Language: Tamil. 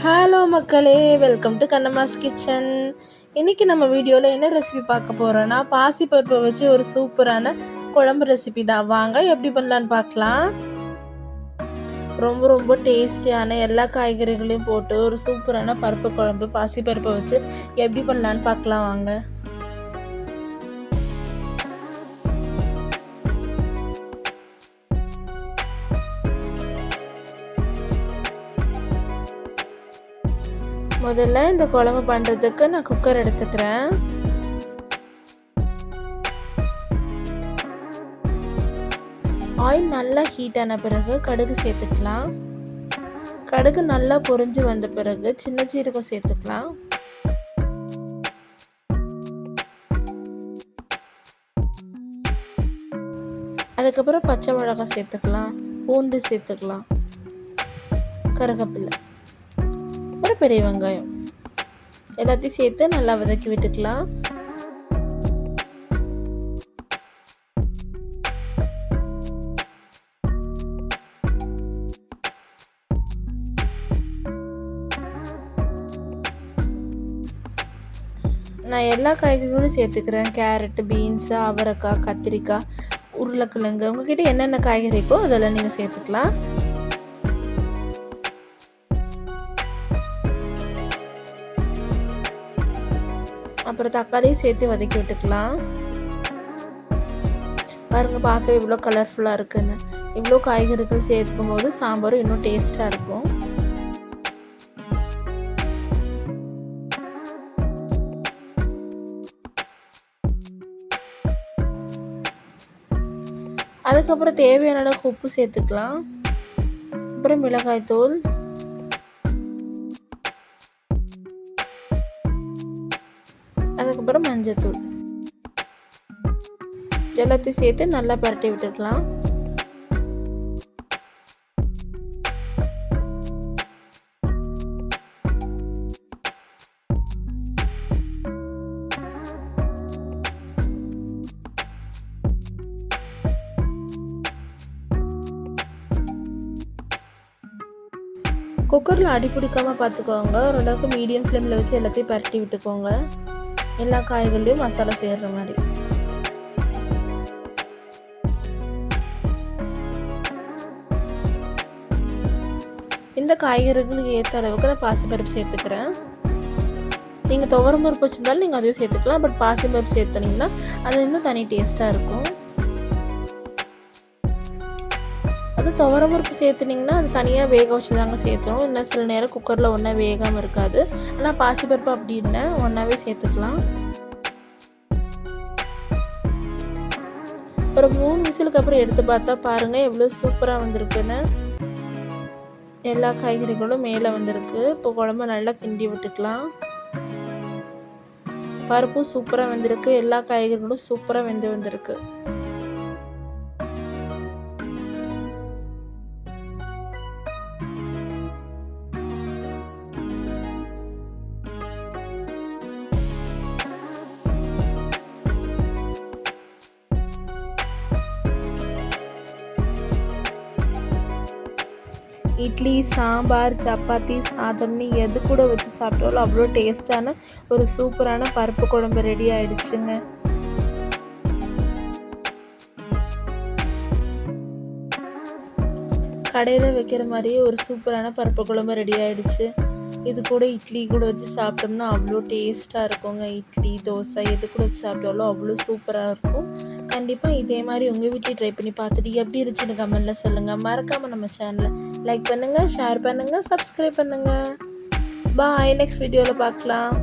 ஹலோ மக்களே, வெல்கம் டு கண்ணம்மாஸ் கிச்சன். இன்றைக்கி நம்ம வீடியோவில் என்ன ரெசிபி பார்க்க போகிறோன்னா, பாசிப்பருப்பை வச்சு ஒரு சூப்பரான குழம்பு ரெசிபி தான். வாங்க எப்படி பண்ணலான்னு பார்க்கலாம். ரொம்ப ரொம்ப டேஸ்டியான எல்லா காய்கறிகளையும் போட்டு ஒரு சூப்பரான பருப்பு குழம்பு பாசிப்பருப்பை வச்சு எப்படி பண்ணலான்னு பார்க்கலாம் வாங்க. முதல்ல இந்த குழம்பு பண்ணுறதுக்கு நான் குக்கர் எடுத்துக்கிறேன். ஆயில் நல்லா ஹீட் ஆன பிறகு கடுகு சேர்த்துக்கலாம். கடுகு நல்லா பொரிஞ்சு வந்த பிறகு சின்ன சீரகம் சேர்த்துக்கலாம். அதுக்கப்புறம் பச்சை மிளகாய் சேர்த்துக்கலாம், பூண்டு சேர்த்துக்கலாம், கருவேப்பிலை, அப்புறம் பெரிய வெங்காயம் எல்லாத்தையும் சேர்த்து நல்லா வதக்கி விட்டுக்கலாம். நான் எல்லா காய்கறிகளும் சேர்த்துக்கிறேன். கேரட்டு, பீன்ஸு, அவரைக்காய், கத்திரிக்காய், உருளைக்கிழங்கு, உங்ககிட்ட என்னென்ன காய்கறி இருக்கோ அதெல்லாம் நீங்கள் சேர்த்துக்கலாம். அப்புறம் தக்காளியும் சேர்த்து வதக்கி விட்டுக்கலாம். பாருங்கள், பார்க்க இவ்வளோ கலர்ஃபுல்லாக இருக்குன்னு. இவ்வளோ காய்கறிகள் சேர்க்கும் போது சாம்பாரும் இன்னும் டேஸ்ட்டாக இருக்கும். அதுக்கப்புறம் தேவையான அளவுக்கு உப்பு சேர்த்துக்கலாம். அப்புறம் மிளகாய் தூள், அதுக்கப்புறம் மஞ்சத்தூள் எல்லாத்தையும் சேர்த்து நல்லா பரட்டி விட்டுக்கலாம். குக்கரில் அடி பிடிக்காமல் பார்த்துக்கோங்க. ஓரளவுக்கு மீடியம் ஃப்ளேமில் வச்சு எல்லாத்தையும் பரட்டி விட்டுக்கோங்க. எல்லா காய்கறிலையும் மசாலா சேர்கிற மாதிரி. இந்த காய்கறிகளுக்கு ஏற்ற அளவுக்கு நான் பாசிப்பருப்பு சேர்த்துக்கிறேன். நீங்கள் துவரம் பருப்பு வச்சுருந்தாலும் நீங்கள் அதையும் சேர்த்துக்கலாம். பட் பாசிப்பருப்பு சேர்த்துனீங்கன்னா அது இன்னும் தனி டேஸ்ட்டாக இருக்கும். அது துவரம் பருப்பு சேர்த்துனிங்கன்னா அது தனியாக வேக வச்சு தாங்க சேர்த்தணும். இல்லை சில நேரம் குக்கரில் ஒன்றா வேகாமல் இருக்காது. ஆனால் பாசிப்பருப்பு அப்படி இல்லை, ஒன்றாவே சேர்த்துக்கலாம். ஒரு 3 விசிலுக்கு அப்புறம் எடுத்து பார்த்தா பாருங்கள் எவ்வளோ சூப்பராக வந்திருக்குன்னு. எல்லா காய்கறிகளும் மேலே வந்திருக்கு. இப்போ குழம்பு நல்லா கிண்டி விட்டுக்கலாம். பருப்பும் சூப்பராக வந்திருக்கு, எல்லா காய்கறிகளும் சூப்பராக வெந்து வந்திருக்கு. இட்லி, சாம்பார், சப்பாத்தி, சாதம்னு எது கூட வச்சு சாப்பிட்டாலும் அவ்வளோ டேஸ்டான ஒரு சூப்பரான பருப்பு குழம்பு ரெடி ஆயிடுச்சுங்க. கடையில் வைக்கிற மாதிரியே ஒரு சூப்பரான பருப்பு குழம்பு ரெடி ஆயிடுச்சு. இது கூட இட்லி கூட வச்சு சாப்பிட்டோம்னா அவ்வளோ டேஸ்ட்டாக இருக்குங்க. இட்லி, தோசை எது கூட வச்சு சாப்பிட்டாலும் அவ்வளோ சூப்பராக இருக்கும். கண்டிப்பாக இதே மாதிரி உங்கள் வீட்டில் ட்ரை பண்ணி பார்த்துட்டு எப்படி இருந்துச்சுன்னு கமெண்ட்டில் சொல்லுங்கள். மறக்காமல் நம்ம சேனலை லைக் பண்ணுங்கள், ஷேர் பண்ணுங்கள், சப்ஸ்கிரைப் பண்ணுங்கள். பாய், நெக்ஸ்ட் வீடியோவில் பார்க்கலாம்.